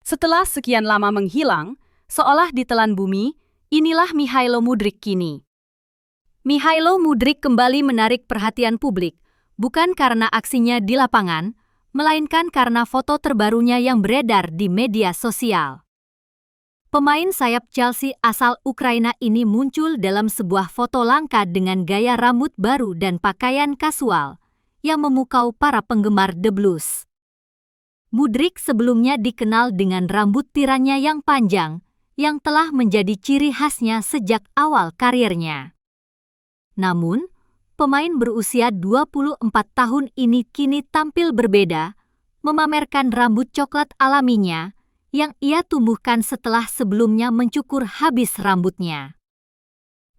Setelah sekian lama menghilang, seolah ditelan bumi, inilah Mihailo Mudryk kini. Mihailo Mudryk kembali menarik perhatian publik, bukan karena aksinya di lapangan, melainkan karena foto terbarunya yang beredar di media sosial. Pemain sayap Chelsea asal Ukraina ini muncul dalam sebuah foto langka dengan gaya rambut baru dan pakaian kasual yang memukau para penggemar The Blues. Mudryk sebelumnya dikenal dengan rambut tirannya yang panjang, yang telah menjadi ciri khasnya sejak awal karirnya. Namun, pemain berusia 24 tahun ini kini tampil berbeda, memamerkan rambut coklat alaminya yang ia tumbuhkan setelah sebelumnya mencukur habis rambutnya.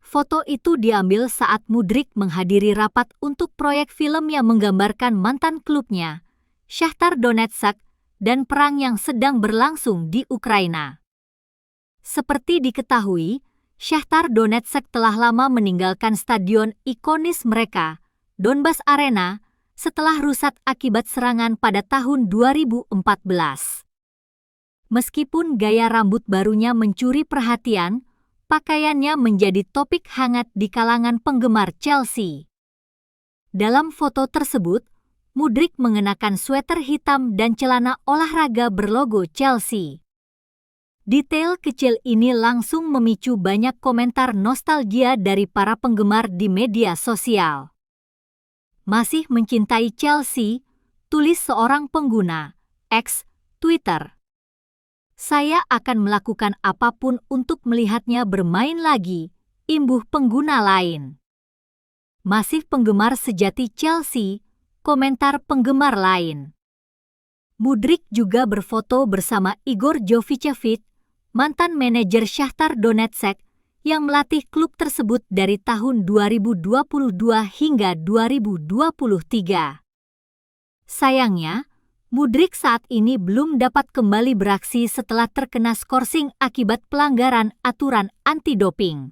Foto itu diambil saat Mudryk menghadiri rapat untuk proyek film yang menggambarkan mantan klubnya, Shakhtar Donetsk, dan perang yang sedang berlangsung di Ukraina. Seperti diketahui, Shakhtar Donetsk telah lama meninggalkan stadion ikonis mereka, Donbas Arena, setelah rusak akibat serangan pada tahun 2014. Meskipun gaya rambut barunya mencuri perhatian, pakaiannya menjadi topik hangat di kalangan penggemar Chelsea. Dalam foto tersebut, Mudryk mengenakan sweater hitam dan celana olahraga berlogo Chelsea. Detail kecil ini langsung memicu banyak komentar nostalgia dari para penggemar di media sosial. Masih mencintai Chelsea, tulis seorang pengguna X Twitter. Saya akan melakukan apapun untuk melihatnya bermain lagi, imbuh pengguna lain. Masih penggemar sejati Chelsea, komentar penggemar lain. Mudryk juga berfoto bersama Igor Jovicevic, mantan manajer Shakhtar Donetsk yang melatih klub tersebut dari tahun 2022 hingga 2023. Sayangnya, Mudryk saat ini belum dapat kembali beraksi setelah terkena skorsing akibat pelanggaran aturan anti-doping.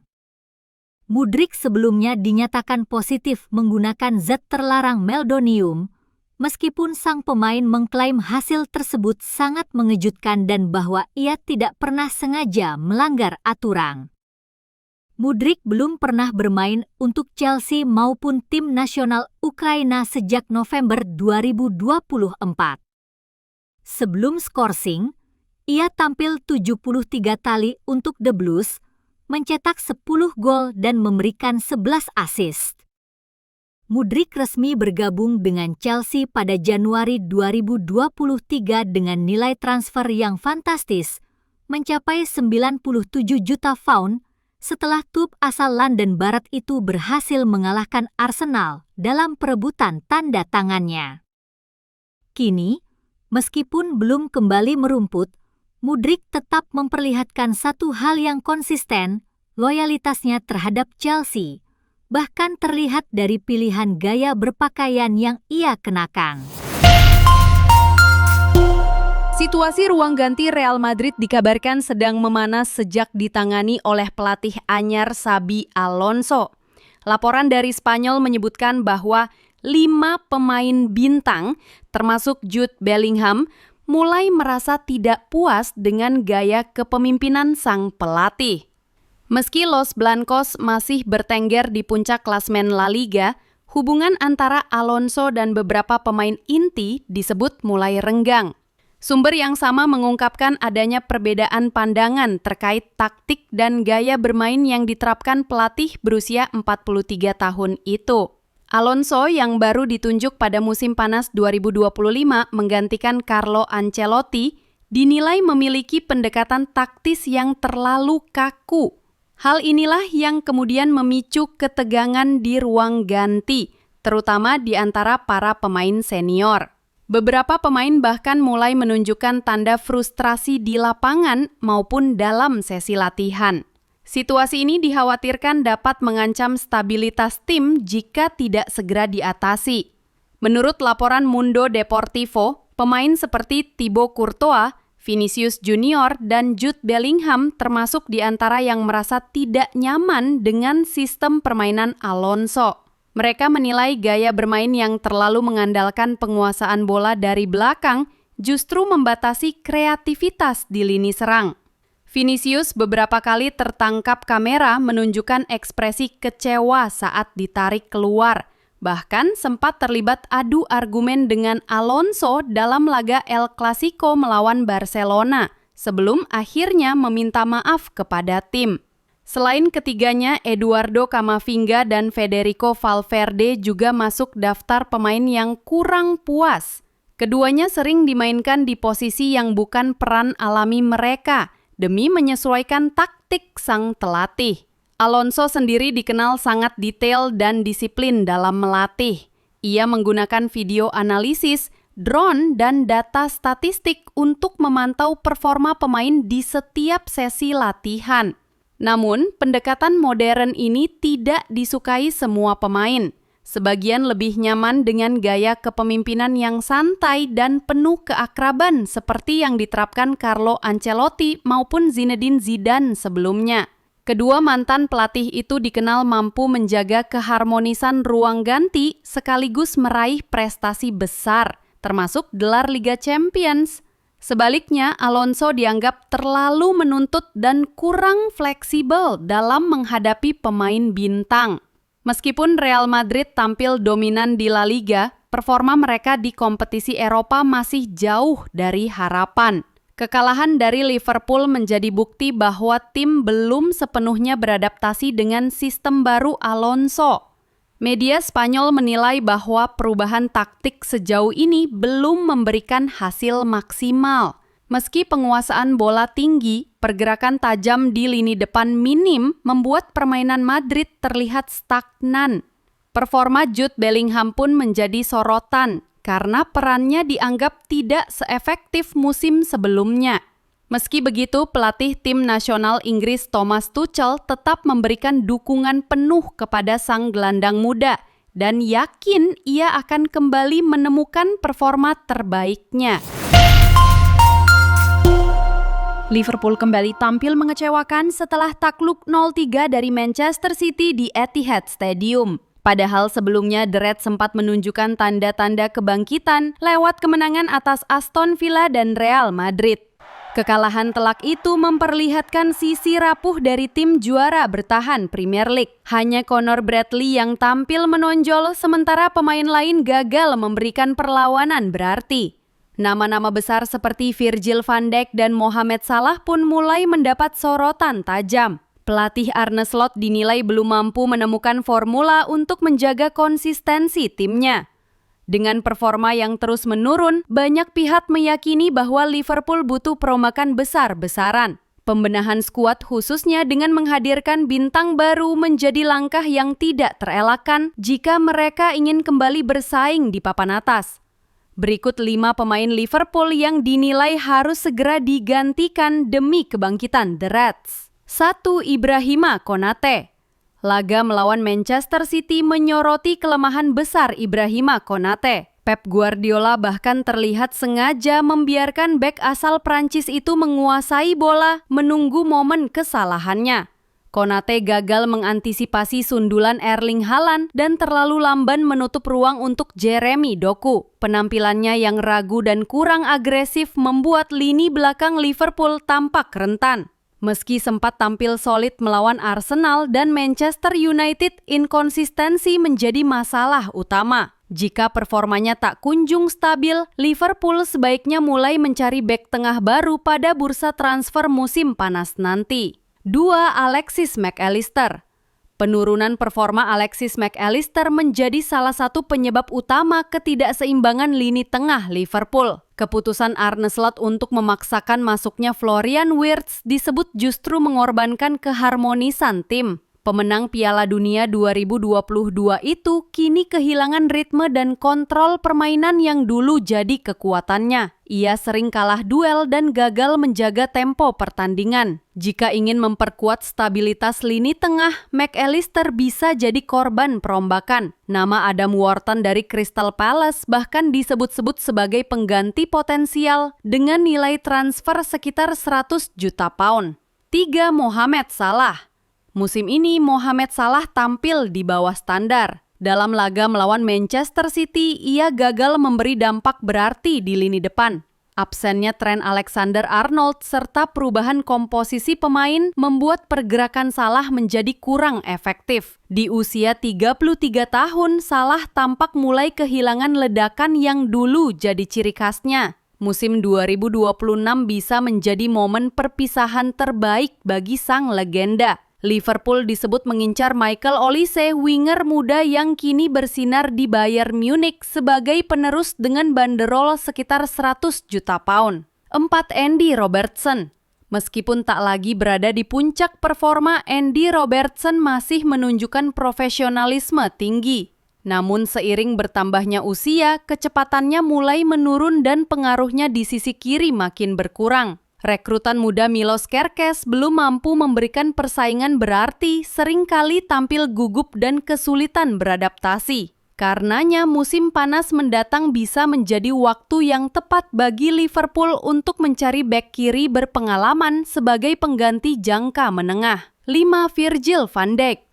Mudryk sebelumnya dinyatakan positif menggunakan zat terlarang meldonium, meskipun sang pemain mengklaim hasil tersebut sangat mengejutkan dan bahwa ia tidak pernah sengaja melanggar aturan. Mudryk belum pernah bermain untuk Chelsea maupun tim nasional Ukraina sejak November 2024. Sebelum skorsing, ia tampil 73 kali untuk The Blues, mencetak 10 gol dan memberikan 11 assist. Mudryk resmi bergabung dengan Chelsea pada Januari 2023 dengan nilai transfer yang fantastis, mencapai 97 juta pound, setelah klub asal London Barat itu berhasil mengalahkan Arsenal dalam perebutan tanda tangannya. Kini, meskipun belum kembali merumput, Mudryk tetap memperlihatkan satu hal yang konsisten, loyalitasnya terhadap Chelsea, bahkan terlihat dari pilihan gaya berpakaian yang ia kenakan. Situasi ruang ganti Real Madrid dikabarkan sedang memanas sejak ditangani oleh pelatih anyar Xabi Alonso. Laporan dari Spanyol menyebutkan bahwa 5 pemain bintang, termasuk Jude Bellingham, mulai merasa tidak puas dengan gaya kepemimpinan sang pelatih. Meski Los Blancos masih bertengger di puncak klasmen La Liga, hubungan antara Alonso dan beberapa pemain inti disebut mulai renggang. Sumber yang sama mengungkapkan adanya perbedaan pandangan terkait taktik dan gaya bermain yang diterapkan pelatih berusia 43 tahun itu. Alonso yang baru ditunjuk pada musim panas 2025 menggantikan Carlo Ancelotti dinilai memiliki pendekatan taktis yang terlalu kaku. Hal inilah yang kemudian memicu ketegangan di ruang ganti, terutama di antara para pemain senior. Beberapa pemain bahkan mulai menunjukkan tanda frustrasi di lapangan maupun dalam sesi latihan. Situasi ini dikhawatirkan dapat mengancam stabilitas tim jika tidak segera diatasi. Menurut laporan Mundo Deportivo, pemain seperti Thibaut Courtois, Vinicius Junior, dan Jude Bellingham termasuk di antara yang merasa tidak nyaman dengan sistem permainan Alonso. Mereka menilai gaya bermain yang terlalu mengandalkan penguasaan bola dari belakang justru membatasi kreativitas di lini serang. Vinicius beberapa kali tertangkap kamera menunjukkan ekspresi kecewa saat ditarik keluar. Bahkan sempat terlibat adu argumen dengan Alonso dalam laga El Clasico melawan Barcelona, sebelum akhirnya meminta maaf kepada tim. Selain ketiganya, Eduardo Camavinga dan Federico Valverde juga masuk daftar pemain yang kurang puas. Keduanya sering dimainkan di posisi yang bukan peran alami mereka, demi menyesuaikan taktik sang pelatih. Alonso sendiri dikenal sangat detail dan disiplin dalam melatih. Ia menggunakan video analisis, drone, dan data statistik untuk memantau performa pemain di setiap sesi latihan. Namun, pendekatan modern ini tidak disukai semua pemain. Sebagian lebih nyaman dengan gaya kepemimpinan yang santai dan penuh keakraban seperti yang diterapkan Carlo Ancelotti maupun Zinedine Zidane sebelumnya. Kedua mantan pelatih itu dikenal mampu menjaga keharmonisan ruang ganti sekaligus meraih prestasi besar, termasuk gelar Liga Champions. Sebaliknya, Alonso dianggap terlalu menuntut dan kurang fleksibel dalam menghadapi pemain bintang. Meskipun Real Madrid tampil dominan di La Liga, performa mereka di kompetisi Eropa masih jauh dari harapan. Kekalahan dari Liverpool menjadi bukti bahwa tim belum sepenuhnya beradaptasi dengan sistem baru Alonso. Media Spanyol menilai bahwa perubahan taktik sejauh ini belum memberikan hasil maksimal. Meski penguasaan bola tinggi, pergerakan tajam di lini depan minim membuat permainan Madrid terlihat stagnan. Performa Jude Bellingham pun menjadi sorotan karena perannya dianggap tidak seefektif musim sebelumnya. Meski begitu, pelatih tim nasional Inggris Thomas Tuchel tetap memberikan dukungan penuh kepada sang gelandang muda dan yakin ia akan kembali menemukan performa terbaiknya. Liverpool kembali tampil mengecewakan setelah takluk 0-3 dari Manchester City di Etihad Stadium. Padahal sebelumnya The Reds sempat menunjukkan tanda-tanda kebangkitan lewat kemenangan atas Aston Villa dan Real Madrid. Kekalahan telak itu memperlihatkan sisi rapuh dari tim juara bertahan Premier League. Hanya Connor Bradley yang tampil menonjol sementara pemain lain gagal memberikan perlawanan berarti. Nama-nama besar seperti Virgil van Dijk dan Mohamed Salah pun mulai mendapat sorotan tajam. Pelatih Arne Slot dinilai belum mampu menemukan formula untuk menjaga konsistensi timnya. Dengan performa yang terus menurun, banyak pihak meyakini bahwa Liverpool butuh perombakan besar-besaran. Pembenahan skuad khususnya dengan menghadirkan bintang baru menjadi langkah yang tidak terelakkan jika mereka ingin kembali bersaing di papan atas. Berikut 5 pemain Liverpool yang dinilai harus segera digantikan demi kebangkitan The Reds. 1. Ibrahima Konate. Laga melawan Manchester City menyoroti kelemahan besar Ibrahima Konate. Pep Guardiola bahkan terlihat sengaja membiarkan bek asal Prancis itu menguasai bola menunggu momen kesalahannya. Konate gagal mengantisipasi sundulan Erling Haaland dan terlalu lamban menutup ruang untuk Jeremy Doku. Penampilannya yang ragu dan kurang agresif membuat lini belakang Liverpool tampak rentan. Meski sempat tampil solid melawan Arsenal dan Manchester United, inkonsistensi menjadi masalah utama. Jika performanya tak kunjung stabil, Liverpool sebaiknya mulai mencari bek tengah baru pada bursa transfer musim panas nanti. 2. Alexis Mac Allister. Penurunan performa Alexis Mac Allister menjadi salah satu penyebab utama ketidakseimbangan lini tengah Liverpool. Keputusan Arne Slot untuk memaksakan masuknya Florian Wirtz disebut justru mengorbankan keharmonisan tim. Pemenang Piala Dunia 2022 itu kini kehilangan ritme dan kontrol permainan yang dulu jadi kekuatannya. Ia sering kalah duel dan gagal menjaga tempo pertandingan. Jika ingin memperkuat stabilitas lini tengah, Mac Allister bisa jadi korban perombakan. Nama Adam Wharton dari Crystal Palace bahkan disebut-sebut sebagai pengganti potensial dengan nilai transfer sekitar 100 juta pound. 3. Mohamed Salah. Musim ini Mohamed Salah tampil di bawah standar. Dalam laga melawan Manchester City, ia gagal memberi dampak berarti di lini depan. Absennya Trent Alexander-Arnold serta perubahan komposisi pemain membuat pergerakan Salah menjadi kurang efektif. Di usia 33 tahun, Salah tampak mulai kehilangan ledakan yang dulu jadi ciri khasnya. Musim 2026 bisa menjadi momen perpisahan terbaik bagi sang legenda. Liverpool disebut mengincar Michael Olise, winger muda yang kini bersinar di Bayern Munich sebagai penerus dengan banderol sekitar 100 juta pound. 4. Andy Robertson. Meskipun tak lagi berada di puncak performa, Andy Robertson masih menunjukkan profesionalisme tinggi. Namun seiring bertambahnya usia, kecepatannya mulai menurun dan pengaruhnya di sisi kiri makin berkurang. Rekrutan muda Milos Kerkez belum mampu memberikan persaingan berarti, seringkali tampil gugup dan kesulitan beradaptasi. Karenanya musim panas mendatang bisa menjadi waktu yang tepat bagi Liverpool untuk mencari bek kiri berpengalaman sebagai pengganti jangka menengah. 5. Virgil van Dijk.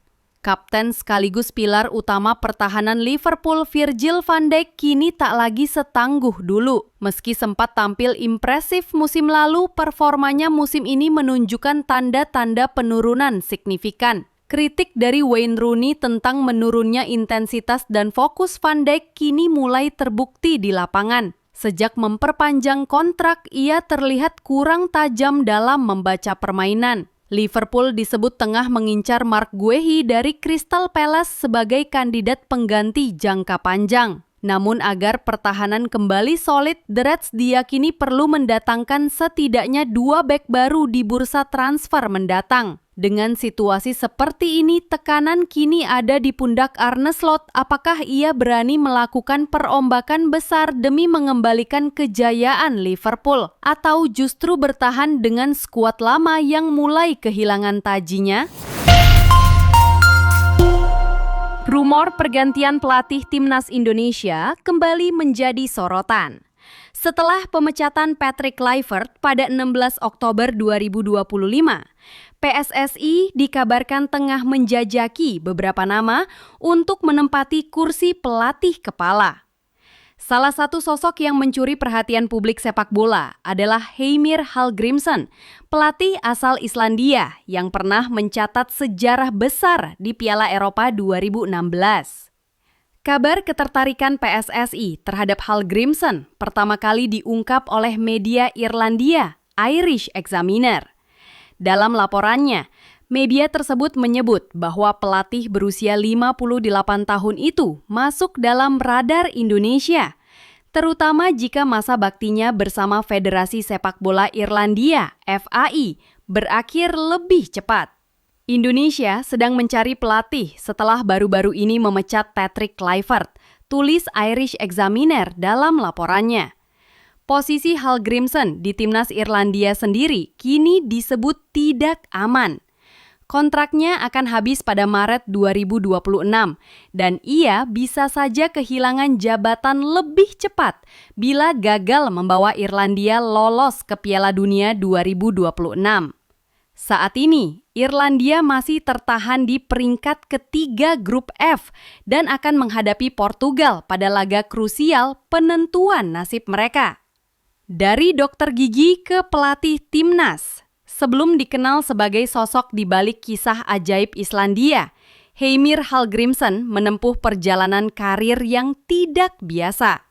Kapten sekaligus pilar utama pertahanan Liverpool, Virgil van Dijk kini tak lagi setangguh dulu. Meski sempat tampil impresif musim lalu, performanya musim ini menunjukkan tanda-tanda penurunan signifikan. Kritik dari Wayne Rooney tentang menurunnya intensitas dan fokus Van Dijk kini mulai terbukti di lapangan. Sejak memperpanjang kontrak, ia terlihat kurang tajam dalam membaca permainan. Liverpool disebut tengah mengincar Mark Guehi dari Crystal Palace sebagai kandidat pengganti jangka panjang. Namun agar pertahanan kembali solid, The Reds diyakini perlu mendatangkan setidaknya 2 bek baru di bursa transfer mendatang. Dengan situasi seperti ini, tekanan kini ada di pundak Arne Slot. Apakah ia berani melakukan perombakan besar demi mengembalikan kejayaan Liverpool? Atau justru bertahan dengan skuad lama yang mulai kehilangan tajinya? Rumor pergantian pelatih Timnas Indonesia kembali menjadi sorotan. Setelah pemecatan Patrick Kluivert pada 16 Oktober 2025, PSSI dikabarkan tengah menjajaki beberapa nama untuk menempati kursi pelatih kepala. Salah satu sosok yang mencuri perhatian publik sepak bola adalah Heimir Hallgrímsson, pelatih asal Islandia yang pernah mencatat sejarah besar di Piala Eropa 2016. Kabar ketertarikan PSSI terhadap Hallgrímsson pertama kali diungkap oleh media Irlandia, Irish Examiner. Dalam laporannya, media tersebut menyebut bahwa pelatih berusia 58 tahun itu masuk dalam radar Indonesia, terutama jika masa baktinya bersama Federasi Sepak Bola Irlandia, FAI, berakhir lebih cepat. Indonesia sedang mencari pelatih setelah baru-baru ini memecat Patrick Kluivert, tulis Irish Examiner dalam laporannya. Posisi Hallgrímsson di timnas Irlandia sendiri kini disebut tidak aman. Kontraknya akan habis pada Maret 2026 dan ia bisa saja kehilangan jabatan lebih cepat bila gagal membawa Irlandia lolos ke Piala Dunia 2026. Saat ini, Irlandia masih tertahan di peringkat ketiga grup F dan akan menghadapi Portugal pada laga krusial penentuan nasib mereka. Dari dokter gigi ke pelatih timnas, sebelum dikenal sebagai sosok di balik kisah ajaib Islandia, Heimir Hallgrímsson menempuh perjalanan karir yang tidak biasa.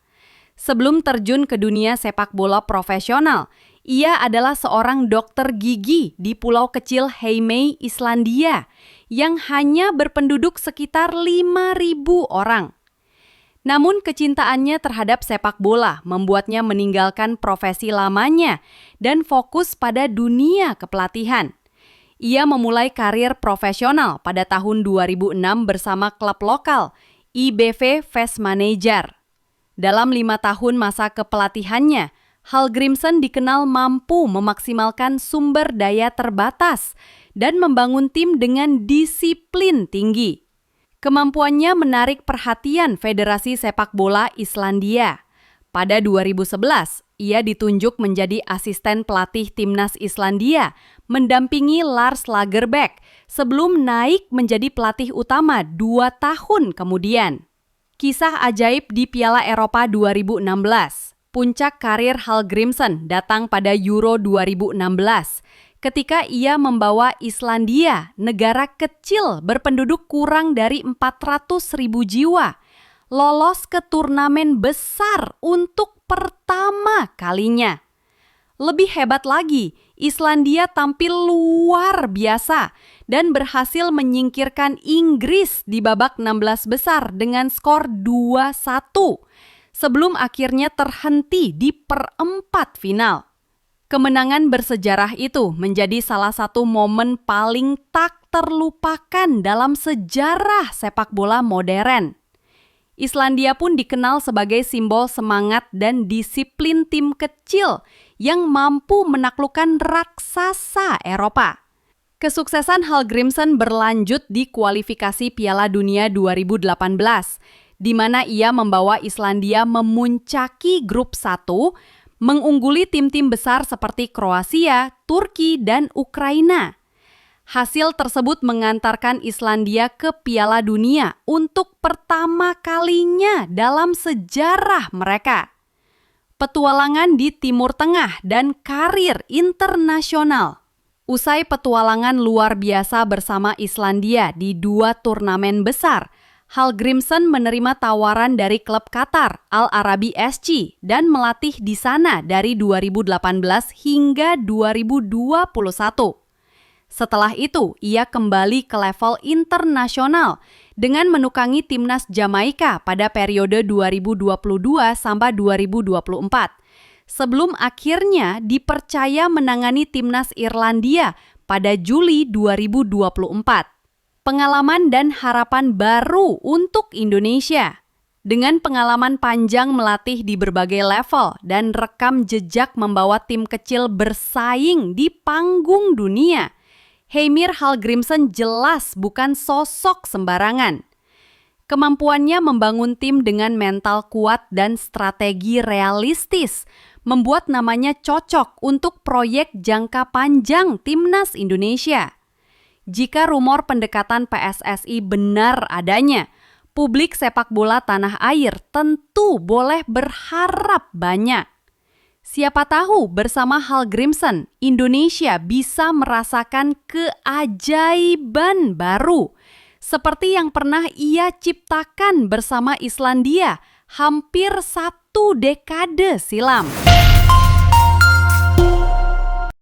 Sebelum terjun ke dunia sepak bola profesional, ia adalah seorang dokter gigi di pulau kecil Heimaey, Islandia, yang hanya berpenduduk sekitar 5.000 orang. Namun kecintaannya terhadap sepak bola membuatnya meninggalkan profesi lamanya dan fokus pada dunia kepelatihan. Ia memulai karir profesional pada tahun 2006 bersama klub lokal, IBV Vestmanager. Dalam 5 tahun masa kepelatihannya, Hallgrímsson dikenal mampu memaksimalkan sumber daya terbatas dan membangun tim dengan disiplin tinggi. Kemampuannya menarik perhatian Federasi Sepak Bola Islandia. Pada 2011, ia ditunjuk menjadi asisten pelatih timnas Islandia, mendampingi Lars Lagerbäck sebelum naik menjadi pelatih utama 2 tahun kemudian. Kisah ajaib di Piala Eropa 2016. Puncak karir Hallgrimsson datang pada Euro 2016 ketika ia membawa Islandia, negara kecil berpenduduk kurang dari 400.000 jiwa, lolos ke turnamen besar untuk pertama kalinya. Lebih hebat lagi, Islandia tampil luar biasa dan berhasil menyingkirkan Inggris di babak 16 besar dengan skor 2-1 sebelum akhirnya terhenti di perempat final. Kemenangan bersejarah itu menjadi salah satu momen paling tak terlupakan dalam sejarah sepak bola modern. Islandia pun dikenal sebagai simbol semangat dan disiplin tim kecil yang mampu menaklukkan raksasa Eropa. Kesuksesan Hallgrimsson berlanjut di kualifikasi Piala Dunia 2018, di mana ia membawa Islandia memuncaki grup 1, mengungguli tim-tim besar seperti Kroasia, Turki, dan Ukraina. Hasil tersebut mengantarkan Islandia ke Piala Dunia untuk pertama kalinya dalam sejarah mereka. Petualangan di Timur Tengah dan karir internasional. Usai petualangan luar biasa bersama Islandia di 2 turnamen besar, Hallgrimsson menerima tawaran dari klub Qatar, Al Arabi SC, dan melatih di sana dari 2018 hingga 2021. Setelah itu, ia kembali ke level internasional dengan menukangi timnas Jamaika pada periode 2022 sampai 2024. Sebelum akhirnya dipercaya menangani timnas Irlandia pada Juli 2024. Pengalaman dan harapan baru untuk Indonesia. Dengan pengalaman panjang melatih di berbagai level dan rekam jejak membawa tim kecil bersaing di panggung dunia, Heimir Hallgrimsson jelas bukan sosok sembarangan. Kemampuannya membangun tim dengan mental kuat dan strategi realistis membuat namanya cocok untuk proyek jangka panjang timnas Indonesia. Jika rumor pendekatan PSSI benar adanya, publik sepak bola tanah air tentu boleh berharap banyak. Siapa tahu bersama Hallgrimsson, Indonesia bisa merasakan keajaiban baru seperti yang pernah ia ciptakan bersama Islandia hampir 1 dekade silam.